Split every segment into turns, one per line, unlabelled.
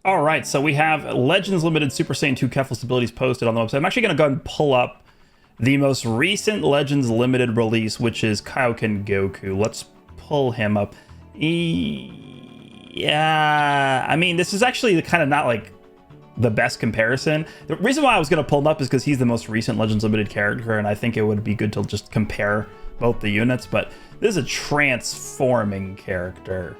All right, so we have Legends Limited Super Saiyan 2 Kefla's abilities posted on the website. I'm actually going to go ahead and pull up the most recent Legends Limited release, which is Kaioken Goku. Let's pull him up. Yeah, I mean, this is actually kind of not like the best comparison. The reason why I was going to pull him up is because he's the most recent Legends Limited character, and I think it would be good to just compare both the units, but this is a transforming character.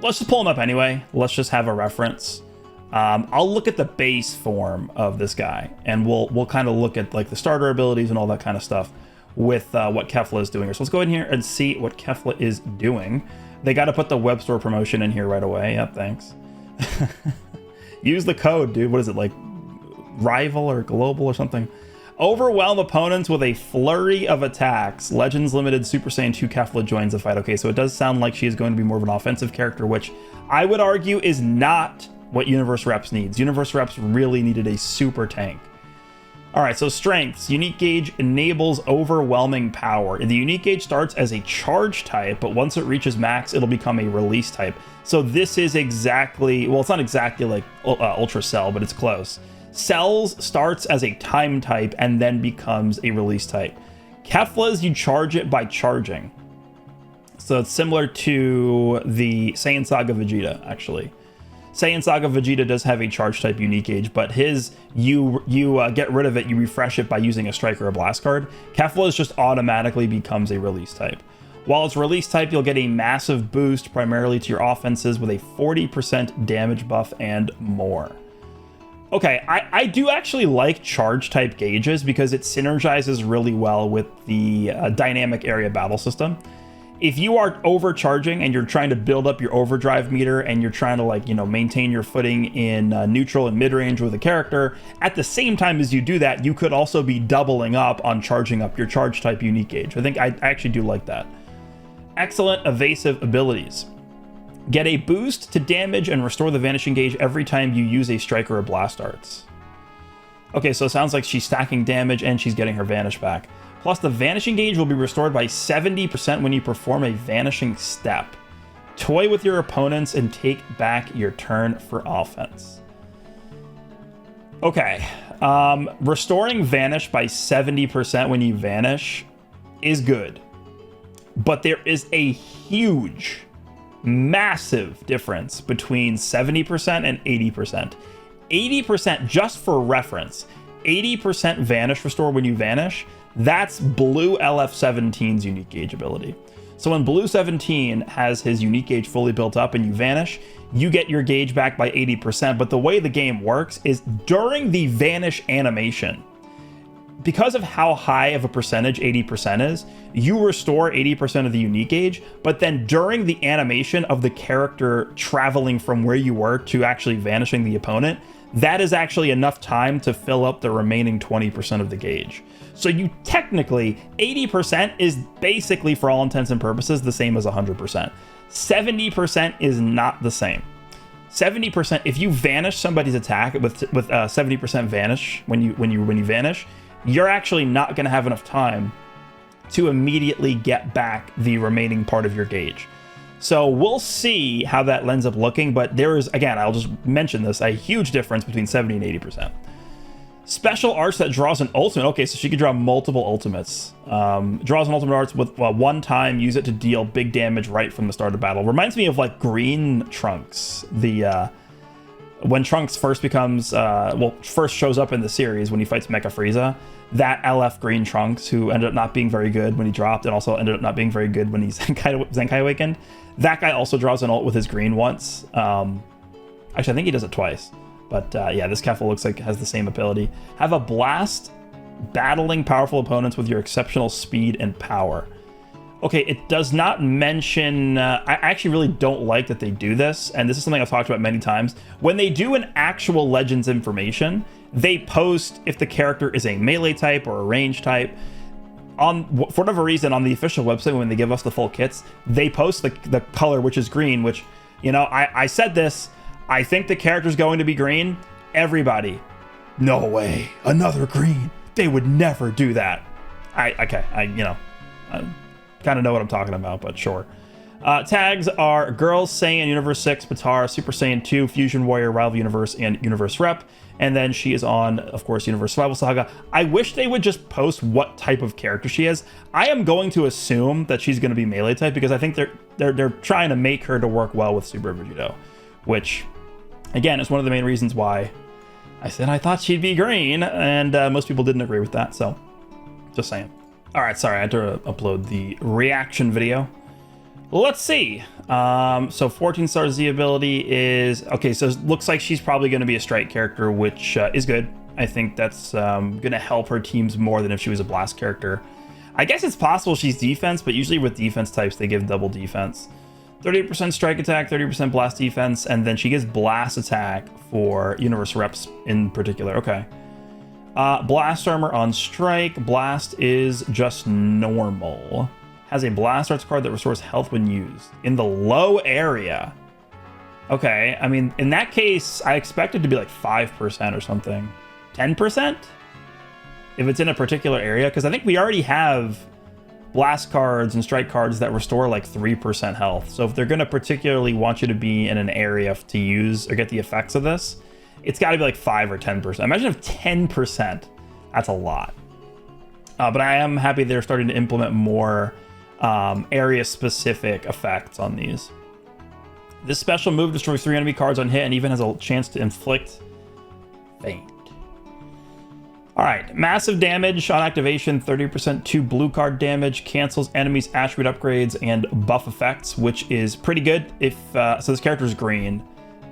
Let's just pull him up anyway. Let's just have a reference. I'll look at the base form of this guy, and we'll kind of look at like the starter abilities and all that kind of stuff with what Kefla is doing here. So let's go in here and see what Kefla is doing. They got to put the web store promotion in here right away. Yep, thanks. Use the code, dude. What is it, like rival or global or something? Overwhelm opponents with a flurry of attacks. Legends Limited Super Saiyan 2 Kefla joins the fight. Okay, so it does sound like she is going to be more of an offensive character, which I would argue is not what Universe Reps needs. Universe Reps really needed a super tank. All right, so strengths. Unique gauge enables overwhelming power. The unique gauge starts as a charge type, but once it reaches max, it'll become a release type. So this is exactly, well, it's not exactly like Ultra Cell, but it's close. Cells starts as a time type and then becomes a release type. Kefla's, you charge it by charging. So it's similar to the Saiyan Saga Vegeta, actually. Saiyan Saga Vegeta does have a charge type unique gauge, but his, you get rid of it, you refresh it by using a strike or a blast card. Kefla's just automatically becomes a release type. While it's release type, you'll get a massive boost primarily to your offenses with a 40% damage buff and more. Okay, I do actually like charge type gauges because it synergizes really well with the dynamic area battle system. If you are overcharging and you're trying to build up your overdrive meter and you're trying to, like, you know, maintain your footing in neutral and mid-range with a character, at the same time as you do that, you could also be doubling up on charging up your charge type unique gauge. I think I actually do like that. Excellent evasive abilities. Get a boost to damage and restore the vanishing gauge every time you use a strike or a blast arts. Okay, so it sounds like she's stacking damage and she's getting her vanish back. Plus, the vanishing gauge will be restored by 70% when you perform a vanishing step. Toy with your opponents and take back your turn for offense. Okay, restoring vanish by 70% when you vanish is good. But there is a huge, massive difference between 70% and 80%. 80%, just for reference, 80% vanish restore when you vanish, that's Blue LF17's unique gauge ability. So when Blue 17 has his unique gauge fully built up and you vanish, you get your gauge back by 80%. But the way the game works is during the vanish animation, because of how high of a percentage 80% is, you restore 80% of the unique gauge, but then during the animation of the character traveling from where you were to actually vanishing the opponent, that is actually enough time to fill up the remaining 20% of the gauge. So you technically, 80% is basically, for all intents and purposes, the same as 100%. 70% is not the same. 70%, if you vanish somebody's attack with 70% vanish when you vanish, you're actually not going to have enough time to immediately get back the remaining part of your gauge. So we'll see how that ends up looking, but there is, again, I'll just mention this, a huge difference between 70 and 80%. Special arts that draws an ultimate. Okay, so she could draw multiple ultimates. Draws an ultimate arts with one time, use it to deal big damage right from the start of battle. Reminds me of like Green Trunks, when Trunks first becomes, first shows up in the series when he fights Mecha Frieza. That LF Green Trunks, who ended up not being very good when he dropped and also ended up not being very good when he Zenkai Awakened. That guy also draws an ult with his green once. Actually, I think he does it twice. But yeah, this Kefla looks like it has the same ability. Have a blast, battling powerful opponents with your exceptional speed and power. Okay, it does not mention... I actually really don't like that they do this, and this is something I've talked about many times. When they do an actual Legends information, they post if the character is a melee type or a range type. For whatever reason, on the official website, when they give us the full kits, they post the color, which is green, which, you know, I said this, I think the character's going to be green. Everybody, no way, another green. They would never do that. I kind of know what I'm talking about, but sure. Tags are Girls, Saiyan, Universe 6, Patara, Super Saiyan 2, Fusion Warrior, Rival Universe, and Universe Rep. And then she is on, of course, Universe Survival Saga. I wish they would just post what type of character she is. I am going to assume that she's going to be melee type because I think they're trying to make her to work well with Super Vegito, which, again, is one of the main reasons why I said I thought she'd be green, and most people didn't agree with that, so just saying. All right, sorry, I had to upload the reaction video. Let's see. So 14 stars Z ability is... Okay, so it looks like she's probably going to be a strike character, which is good. I think that's going to help her teams more than if she was a blast character. I guess it's possible she's defense, but usually with defense types, they give double defense. 38% strike attack, 30% blast defense, and then she gives blast attack for Universe Reps in particular. Okay. Blast armor on strike. Blast is just normal. Has a blast arts card that restores health when used in the low area. Okay, I mean, in that case, I expect it to be like 5% or something. 10%? If it's in a particular area, because I think we already have blast cards and strike cards that restore like 3% health. So if they're going to particularly want you to be in an area to use or get the effects of this, it's got to be like 5 or 10%. Imagine if 10%, that's a lot. But I am happy they're starting to implement more area-specific effects on these. This special move destroys 3 enemy cards on hit and even has a chance to inflict faint. Alright, massive damage on activation, 30% 2 blue card damage, cancels enemies' attribute upgrades and buff effects, which is pretty good. If so this character is green.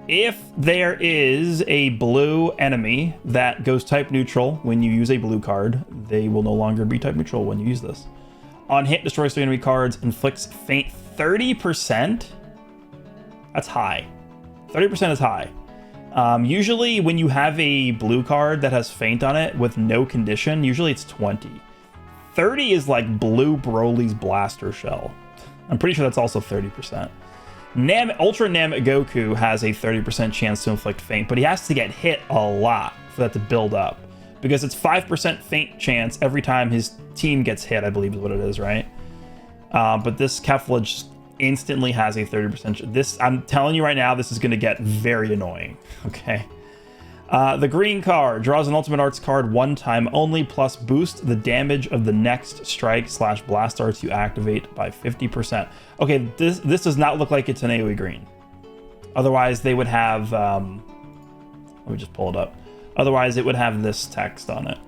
If there is a blue enemy that goes type neutral when you use a blue card, they will no longer be type neutral when you use this. On hit, destroys 3 enemy cards, inflicts faint 30%. That's high. 30% is high. Usually when you have a blue card that has faint on it with no condition, usually it's 20. 30 is like Blue Broly's Blaster Shell. I'm pretty sure that's also 30%. Ultra Namek Goku has a 30% chance to inflict faint, but he has to get hit a lot for that to build up. Because it's 5% faint chance every time his team gets hit, I believe is what it is, right? But this Kefla just instantly has a 30%. This, I'm telling you right now, this is going to get very annoying, okay? The green card draws an Ultimate Arts card one time only, plus boost the damage of the next strike / blast arts you activate by 50%. Okay, this does not look like it's an AoE green. Otherwise, they would have... let me just pull it up. Otherwise, it would have this text on it.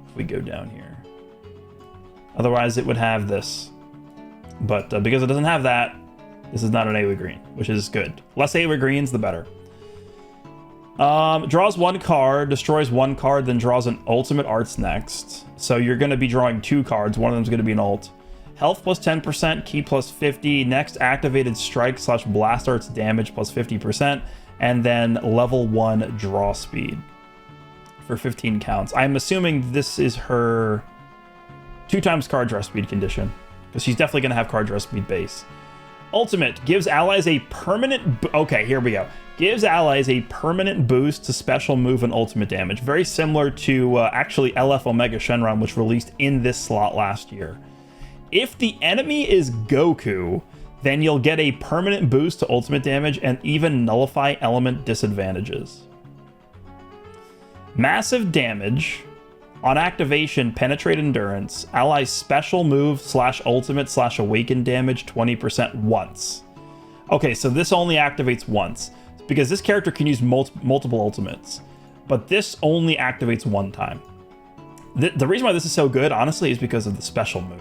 If we go down here. Otherwise, it would have this. But because it doesn't have that, this is not an AoE green, which is good. Less AoE greens, the better. Draws 1 card, destroys 1 card, then draws an Ultimate Arts next. So you're going to be drawing 2 cards. One of them is going to be an ult. Health plus 10%, ki plus 50. Next activated strike / blast arts damage plus 50%. And then level 1 draw speed for 15 counts. I'm assuming this is her 2 times card draw speed condition, because she's definitely going to have card draw speed base. Ultimate gives allies a permanent... Okay, here we go. Gives allies a permanent boost to special move and ultimate damage. Very similar to actually LF Omega Shenron, which released in this slot last year. If the enemy is Goku, then you'll get a permanent boost to ultimate damage and even nullify element disadvantages. Massive damage. On activation, penetrate endurance. Allies special move / ultimate / awaken damage 20% once. Okay, so this only activates once, because this character can use multiple ultimates, but this only activates 1 time. The reason why this is so good, honestly, is because of the special move.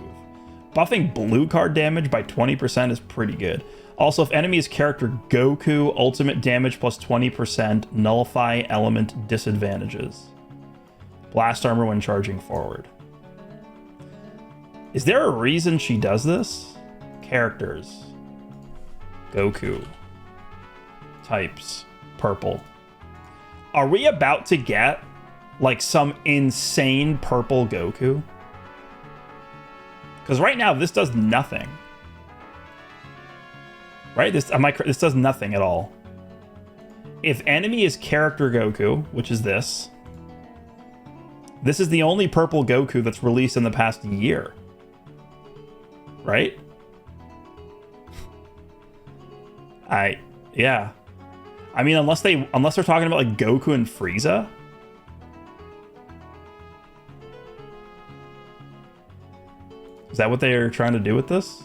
Buffing blue card damage by 20% is pretty good. Also, if enemy is character Goku, ultimate damage plus 20%, nullify element disadvantages. Blast armor when charging forward. Is there a reason she does this? Characters. Goku. Types. Purple. Are we about to get like some insane purple Goku? Because right now this does nothing. Right? This does nothing at all. If enemy is character Goku, which is this is the only purple Goku that's released in the past year. Right? Yeah. I mean, unless they're talking about like Goku and Frieza. Is that what they're trying to do with this?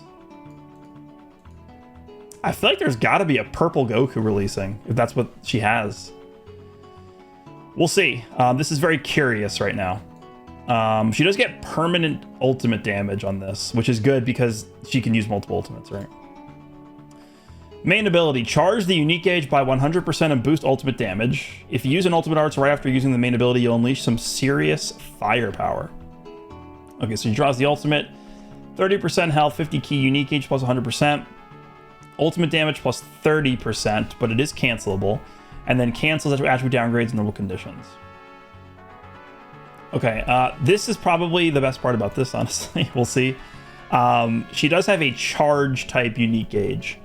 I feel like there's got to be a purple Goku releasing, if that's what she has. We'll see. This is very curious right now. She does get permanent ultimate damage on this, which is good because she can use multiple ultimates, right? Main ability, charge the unique gauge by 100% and boost ultimate damage. If you use an ultimate arts right after using the main ability, you'll unleash some serious firepower. Okay, so she draws the ultimate. 30% health, 50 key unique gauge plus 100%. Ultimate damage plus 30%, but it is cancelable. And then cancels after attribute downgrades in normal conditions. Okay, this is probably the best part about this, honestly. We'll see. She does have a charge type unique gauge.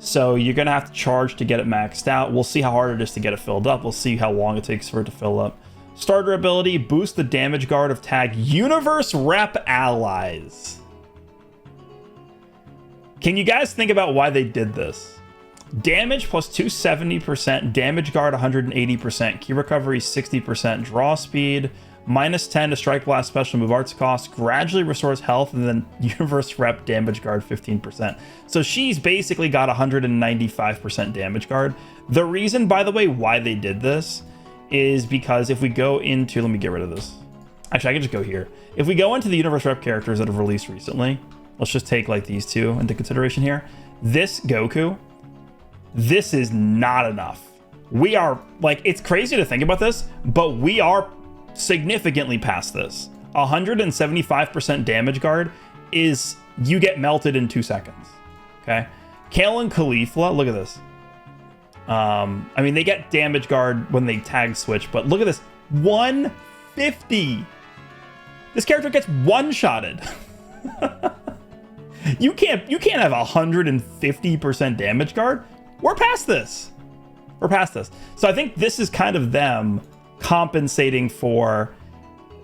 So you're going to have to charge to get it maxed out. We'll see how hard it is to get it filled up. We'll see how long it takes for it to fill up. Starter ability, boost the damage guard of tag Universe Rep allies. Can you guys think about why they did this? Damage plus 270%, damage guard 180%, key recovery 60%, draw speed, minus 10 to strike blast special move arts cost, gradually restores health, and then universe rep damage guard 15%. So she's basically got 195% damage guard. The reason, by the way, why they did this is because if we go into, let me get rid of this. Actually, I can just go here. If we go into the universe rep characters that have released recently, let's just take like these two into consideration here. This Goku, this is not enough. We are like, it's crazy to think about this, but we are significantly past this. 175% damage guard is, you get melted in 2 seconds. Okay. Kale and Kefla, look at this. I mean, they get damage guard when they tag switch, but look at this. 150. This character gets one-shotted. You can't have 150% damage guard. We're past this. We're past this. So I think this is kind of them compensating for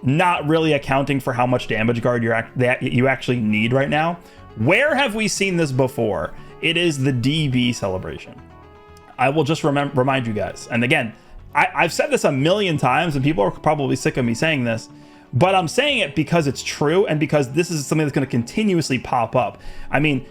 not really accounting for how much damage guard you actually need right now. Where have we seen this before? It is the DB celebration. I will just remind you guys. And again, I've said this a million times and people are probably sick of me saying this, but I'm saying it because it's true and because this is something that's going to continuously pop up. I mean,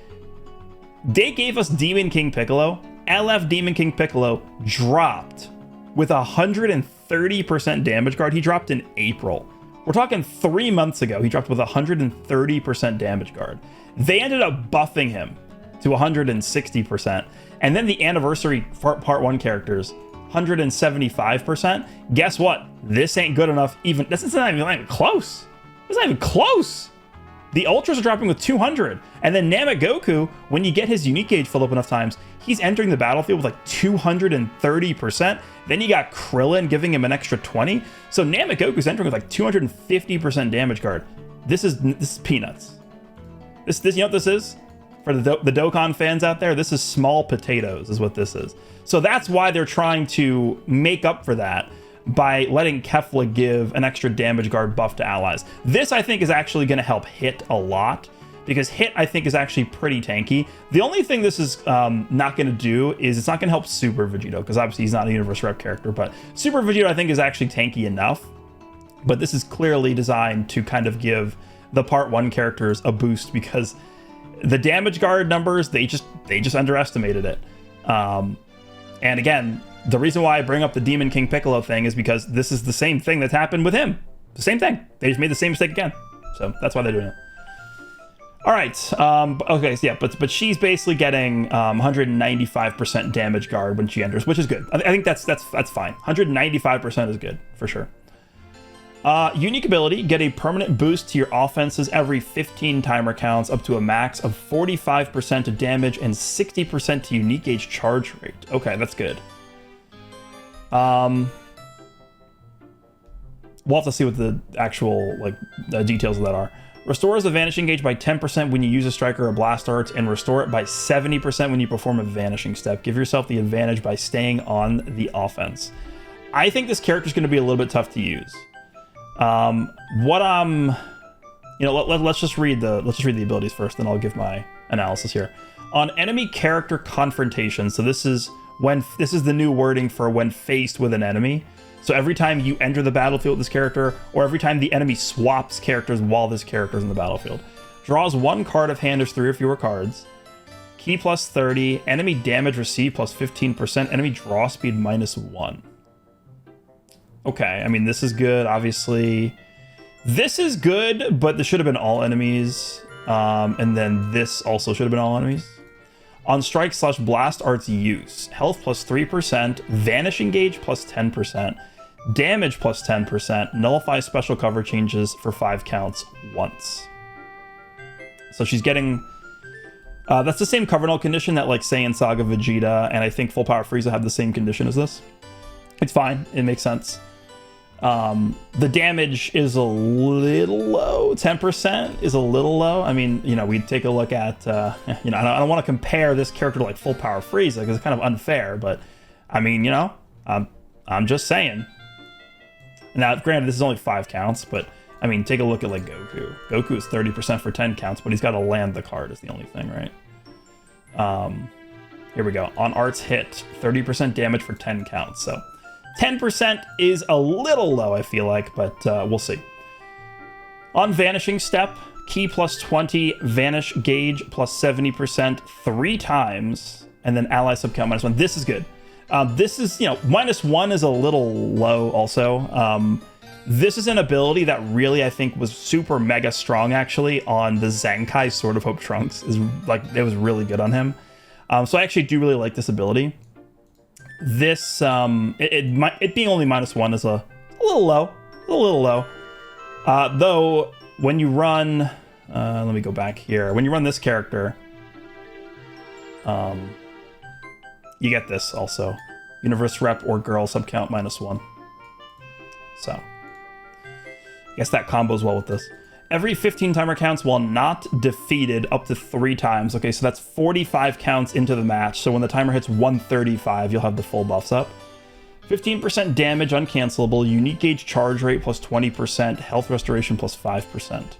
they gave us Demon King Piccolo. LF Demon King Piccolo dropped with 130% damage guard. He dropped in April. We're talking 3 months ago. He dropped with 130% damage guard. They ended up buffing him to 160%. And then the anniversary part 1 characters, 175%. Guess what? This ain't good enough. Even this is not even close. It's not even close. The ultras are dropping with 200. And then Namek Goku, when you get his unique gauge filled up enough times, he's entering the battlefield with like 230%. Then you got Krillin giving him an extra 20. So Namek Goku's entering with like 250% damage guard. This is peanuts. This you know what this is? For the Dokkan fans out there, this is small potatoes is what this is. So that's why they're trying to make up for that by letting Kefla give an extra damage guard buff to allies. This, I think, is actually going to help Hit a lot, because Hit, I think, is actually pretty tanky. The only thing this is not going to do is it's not going to help Super Vegito, because obviously he's not a Universe Rep character, but Super Vegito, I think, is actually tanky enough. But this is clearly designed to kind of give the Part 1 characters a boost, because the damage guard numbers, they just underestimated it. And again, the reason why I bring up the Demon King Piccolo thing is because this is the same thing that's happened with him. The same thing. They just made the same mistake again. So that's why they're doing it. All right. Okay. So yeah, but she's basically getting 195% damage guard when she enters, which is good. I think that's fine. 195% is good for sure. Unique ability, get a permanent boost to your offenses every 15 timer counts up to a max of 45% to damage and 60% to unique gauge charge rate. Okay, that's good. We'll have to see what the actual details of that are. Restores the vanishing gauge by 10% when you use a striker or blast arts, and restore it by 70% when you perform a vanishing step. Give yourself the advantage by staying on the offense. I think this character is going to be a little bit tough to use. Let's just read the abilities first, then I'll give my analysis here. On enemy character confrontation, so this is the new wording for when faced with an enemy. So every time you enter the battlefield with this character, or every time the enemy swaps characters while this character is in the battlefield, draws 1 card of hand as 3 or fewer cards. Key plus 30, enemy damage received plus 15%, enemy draw speed -1. Okay, I mean, this is good, obviously. This is good, but this should have been all enemies. And then this also should have been all enemies. On strike/blast arts use, health plus 3%, vanishing gauge plus 10%, damage plus 10%, nullify special cover changes for 5 counts once. So she's getting... that's the same cover null condition that, like, Saiyan Saga Vegeta and I think Full Power Frieza have the same condition as this. It's fine. It makes sense. The damage is a little low. 10% is a little low. I mean, you know, we'd take a look at, you know, I don't want to compare this character to, like, Full Power Frieza because it's kind of unfair, but, I mean, you know, I'm just saying. Now, granted, this is only 5 counts, but... I mean, take a look at, like, Goku. Goku is 30% for 10 counts, but he's got to land the card is the only thing, right? Here we go. On arts hit, 30% damage for 10 counts. So 10% is a little low, I feel like, but we'll see. On vanishing step, key plus 20, vanish gauge plus 70% 3 times, and then ally subcount -1. This is good. This is, you know, -1 is a little low also. This is an ability that really, I think, was super mega strong, actually, on the Zenkai Sword of Hope Trunks. It was really good on him. So I actually do really like this ability. This, it being only -1 is a little low. A little low. Though, when you run... let me go back here. When you run this character, you get this also. Universe Rep or Girl subcount -1. So... I guess that combos well with this. Every 15 timer counts while not defeated up to 3 times. Okay, so that's 45 counts into the match. So when the timer hits 135, you'll have the full buffs up. 15% damage uncancelable, unique gauge charge rate plus 20%, health restoration plus 5%.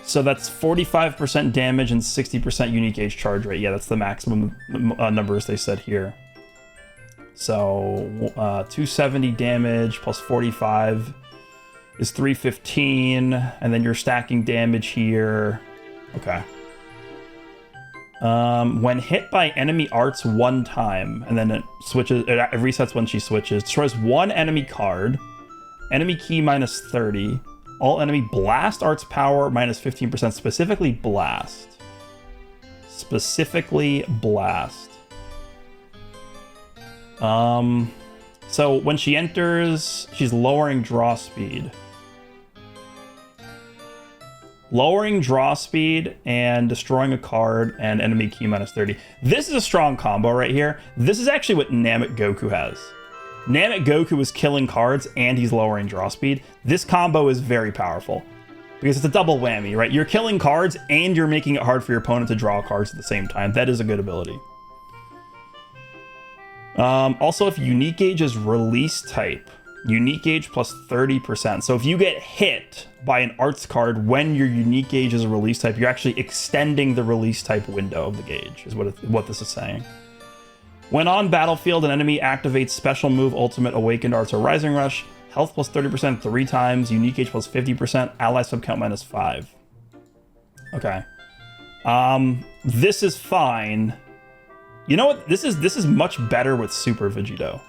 So that's 45% damage and 60% unique gauge charge rate. Yeah, that's the maximum numbers they said here. So 270 damage plus 45 is 315, and then you're stacking damage here. Okay. When hit by enemy arts 1 time, and then it switches, it resets when she switches, destroys 1 enemy card, enemy key -30, all enemy blast arts power -15%, specifically blast. Specifically blast. So when she enters, she's lowering draw speed. Lowering draw speed and destroying a card and enemy key -30. This is a strong combo right here. This is actually what Namek Goku has. Namek Goku is killing cards and he's lowering draw speed. This combo is very powerful because it's a double whammy, right? You're killing cards and you're making it hard for your opponent to draw cards at the same time. That is a good ability. Also, if unique gauge is release type, unique gauge plus 30%. So if you get hit by an arts card when your unique gauge is a release type, you're actually extending the release type window of the gauge, is what this is saying. When on battlefield, an enemy activates special move, ultimate, awakened arts, or rising rush, health plus 30% 3 times, unique gauge plus 50%, ally subcount -5. Okay. This is fine. You know what? This is much better with Super Vegito.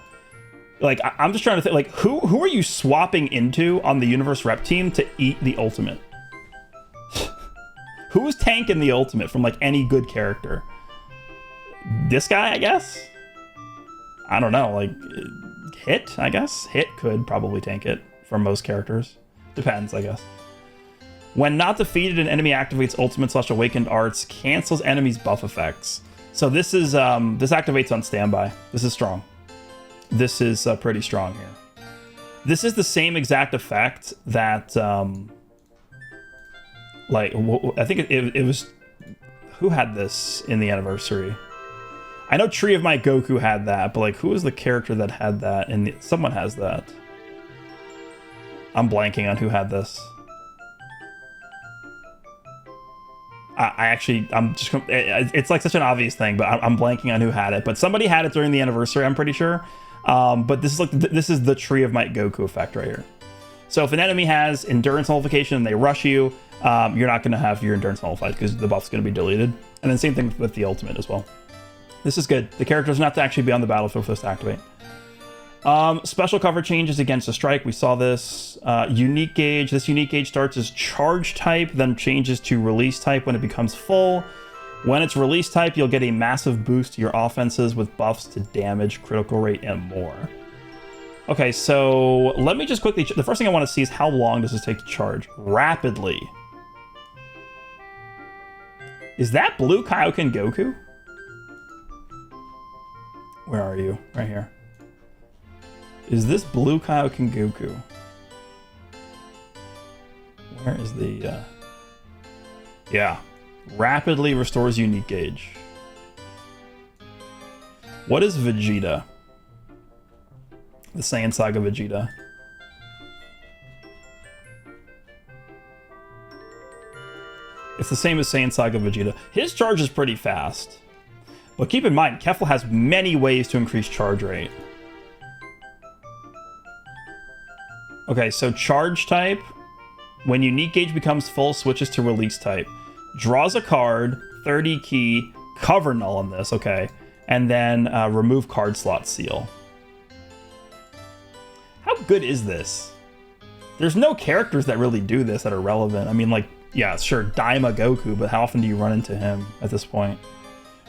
Like, I'm just trying to think, like, who are you swapping into on the Universe Rep team to eat the ultimate? Who's tanking the ultimate from, like, any good character? This guy, I guess? I don't know, like, Hit, I guess? Hit could probably tank it from most characters. Depends, I guess. When not defeated, an enemy activates ultimate/awakened arts, cancels enemies' buff effects. So this is, this activates on standby. This is strong. This is pretty strong here. This is the same exact effect that, like, I think it was... Who had this in the anniversary? I know Tree of Might Goku had that, but, like, who was the character that had that? And someone has that. I'm blanking on who had this. It's like such an obvious thing, but I'm blanking on who had it. But somebody had it during the anniversary, I'm pretty sure. But this is the Tree of Might Goku effect right here. So if an enemy has endurance nullification and they rush you, you're not going to have your endurance nullified because the buff's going to be deleted. And then same thing with the ultimate as well. This is good. The character doesn't have to actually be on the battlefield for this to activate. Special cover changes against a strike. We saw this. Unique gauge. This unique gauge starts as charge type, then changes to release type when it becomes full. When it's release type, you'll get a massive boost to your offenses with buffs to damage, critical rate, and more. Okay, so let me just quickly... The first thing I want to see is how long does this take to charge? Rapidly. Is that blue Kaioken Goku? Where are you? Right here. Is this blue Kaioken Goku? Where is the... Yeah. Rapidly restores unique gauge. What is Vegeta? The Saiyan Saga Vegeta. It's the same as Saiyan Saga Vegeta. His charge is pretty fast. But keep in mind, Kefla has many ways to increase charge rate. Okay, so charge type. When unique gauge becomes full, switches to release type. Draws a card, 30 key, cover null on this, okay. And then remove card slot seal. How good is this? There's no characters that really do this that are relevant. I mean, like, yeah, sure, Daima Goku, but how often do you run into him at this point?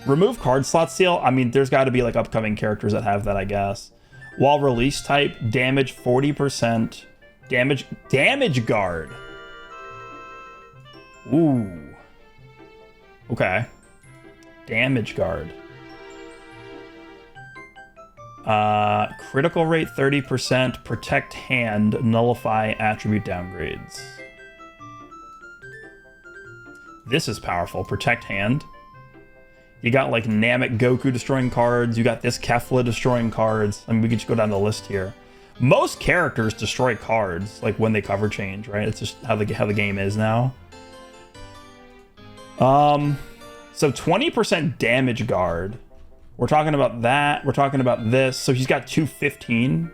Remove card slot seal. I mean, there's got to be like upcoming characters that have that, I guess. While release type, damage 40%. Damage guard. Ooh. Okay. Damage guard. Critical rate 30%, protect hand, nullify attribute downgrades. This is powerful. Protect hand. You got like Namek Goku destroying cards. You got this Kefla destroying cards. I mean, we could just go down the list here. Most characters destroy cards like when they cover change, right? It's just how the game is now. So 20% damage guard. We're talking about that. We're talking about this. So he's got 215.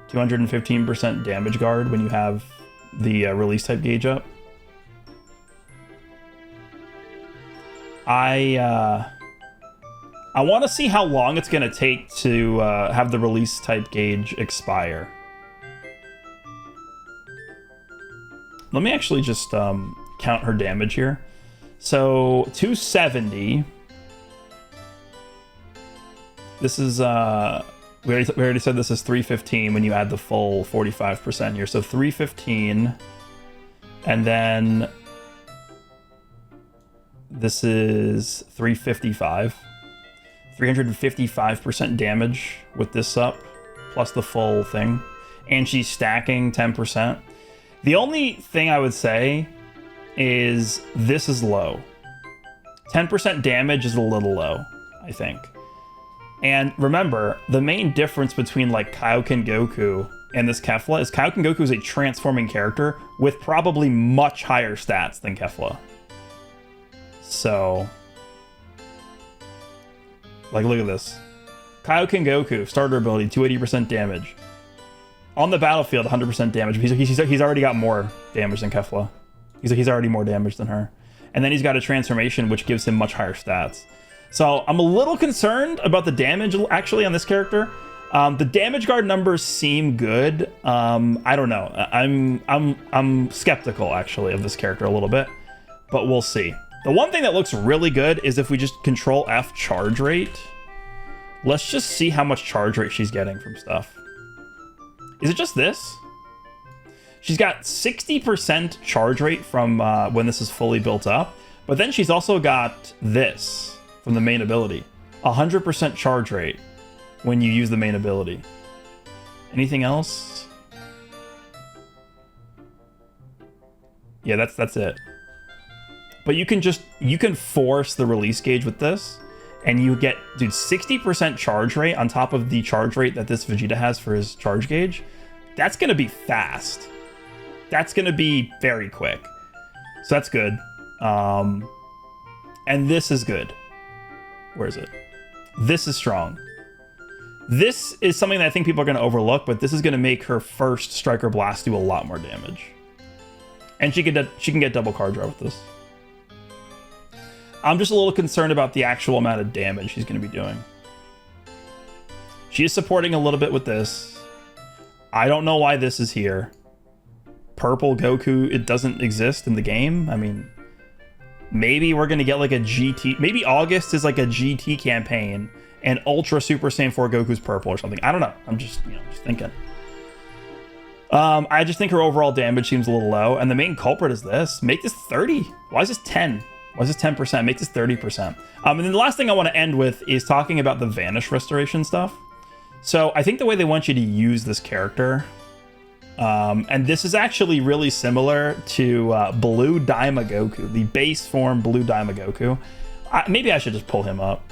215% damage guard when you have the release type gauge up. I want to see how long it's going to take to have the release type gauge expire. Let me actually just count her damage here. So 270. This is we already said this is 315 when you add the full 45% here. So 315, and then this is 355. 355% damage with this up, plus the full thing. And she's stacking 10%. The only thing I would say is this is low. 10% damage is a little low, I think. And remember, the main difference between like Kaioken Goku and this Kefla is Kaioken Goku is a transforming character with probably much higher stats than Kefla. So, like, look at this. Kaioken Goku, starter ability, 280% damage. On the battlefield, 100% damage. He's already got more damage than Kefla. He's already more damage than her. And then he's got a transformation, which gives him much higher stats. So I'm a little concerned about the damage, actually, on this character. The damage guard numbers seem good. I don't know. I'm skeptical, actually, of this character a little bit. But we'll see. The one thing that looks really good is if we just control F charge rate. Let's just see how much charge rate she's getting from stuff. Is it just this? She's got 60% charge rate from when this is fully built up. But then she's also got this from the main ability. 100% charge rate when you use the main ability. Anything else? Yeah, that's it. But you can force the release gauge with this, and you get, dude, 60% charge rate on top of the charge rate that this Vegeta has for his charge gauge. That's gonna be fast. That's gonna be very quick. So that's good. And this is good. Where is it? This is strong. This is something that I think people are going to overlook, but this is going to make her first Striker Blast do a lot more damage. And she can get double card draw with this. I'm just a little concerned about the actual amount of damage she's going to be doing. She is supporting a little bit with this. I don't know why this is here. Purple Goku, it doesn't exist in the game. I mean, maybe we're going to get like a GT. Maybe August is like a GT campaign and Ultra Super Saiyan 4 Goku's purple or something. I don't know. I'm just, just thinking. I just think her overall damage seems a little low. And the main culprit is this. Make this 30. Why is this 10? Why is this 10%? Make this 30%. And then the last thing I want to end with is talking about the Vanish Restoration stuff. So I think the way they want you to use this character, and this is actually really similar to Blue Daima Goku, the base form Blue Daima Goku. Maybe I should just pull him up.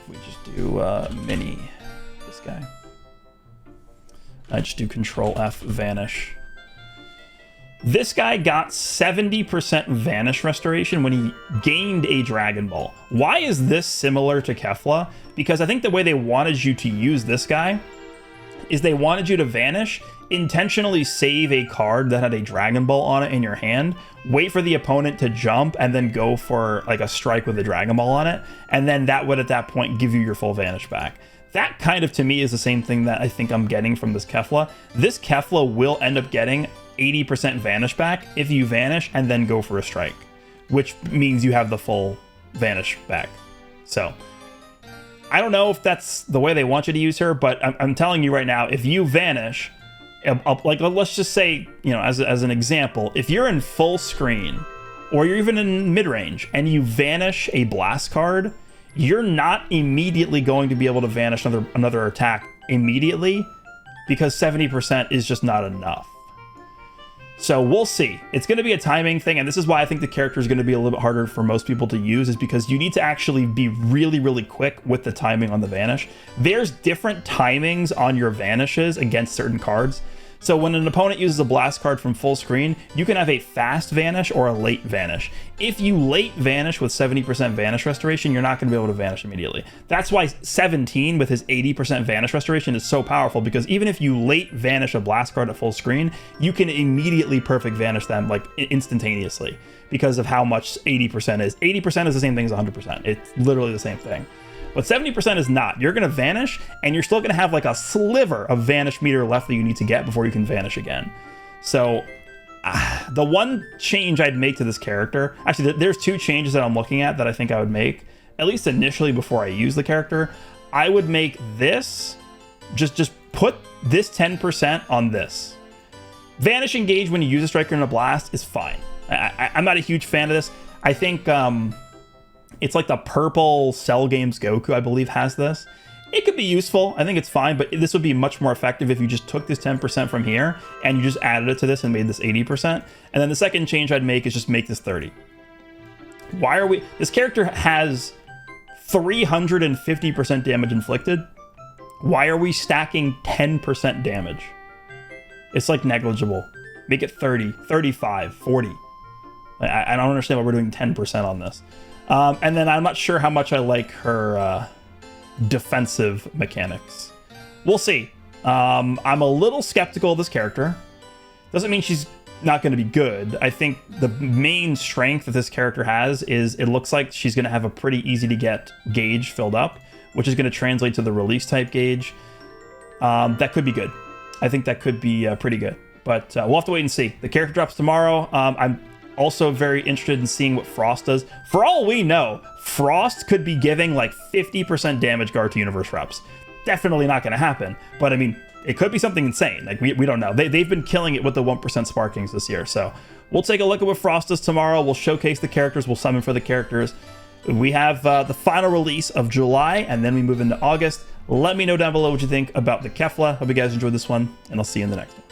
If we just do mini this guy. I just do Control F Vanish. This guy got 70% Vanish Restoration when he gained a Dragon Ball. Why is this similar to Kefla? Because I think the way they wanted you to use this guy is they wanted you to Vanish, intentionally save a card that had a Dragon Ball on it in your hand, wait for the opponent to jump, and then go for like a strike with a Dragon Ball on it, and then that would at that point give you your full Vanish back. That kind of to me is the same thing that I think I'm getting from this Kefla. This Kefla will end up getting 80% Vanish back if you Vanish and then go for a strike, which means you have the full Vanish back. So I don't know if that's the way they want you to use her, but I'm telling you right now, if you Vanish, like let's just say, as an example, if you're in full screen or you're even in mid-range and you Vanish a Blast card, you're not immediately going to be able to Vanish another attack immediately because 70% is just not enough. So we'll see. It's going to be a timing thing, and this is why I think the character is going to be a little bit harder for most people to use, is because you need to actually be really, really quick with the timing on the Vanish. There's different timings on your Vanishes against certain cards. So when an opponent uses a Blast card from full screen, you can have a fast Vanish or a late Vanish. If you late Vanish with 70% Vanish Restoration, you're not going to be able to Vanish immediately. That's why 17 with his 80% Vanish Restoration is so powerful, because even if you late Vanish a Blast card at full screen, you can immediately perfect Vanish them like instantaneously because of how much 80% is. 80% is the same thing as 100%. It's literally the same thing. But 70% is not. You're going to Vanish, and you're still going to have like a sliver of Vanish meter left that you need to get before you can Vanish again. So the one change I'd make to this character, actually there's two changes that I'm looking at that I think I would make, at least initially before I use the character. I would make this, just put this 10% on this. Vanish Engage when you use a Striker in a Blast is fine. I'm not a huge fan of this. I think it's like the purple Cell Games Goku, I believe, has this. It could be useful. I think it's fine, but this would be much more effective if you just took this 10% from here and you just added it to this and made this 80%. And then the second change I'd make is just make this 30. Why are we... This character has 350% damage inflicted. Why are we stacking 10% damage? It's like negligible. Make it 30, 35, 40. I don't understand why we're doing 10% on this. And then I'm not sure how much I like her defensive mechanics. We'll see. I'm a little skeptical of this character. Doesn't mean she's not going to be good. I think the main strength that this character has is it looks like she's going to have a pretty easy to get gauge filled up, which is going to translate to the release type gauge. That could be good. I think that could be pretty good. But we'll have to wait and see. The character drops tomorrow. I'm also very interested in seeing what Frost does. For all we know, Frost could be giving like 50% damage guard to Universe reps. Definitely not going to happen, but I mean, it could be something insane. Like we don't know. They've been killing it with the 1% Sparkings this year, so we'll take a look at what Frost does tomorrow. We'll showcase the characters. We'll summon for the characters. We have the final release of July, and then we move into August. Let me know down below what you think about the Kefla. Hope you guys enjoyed this one, and I'll see you in the next one.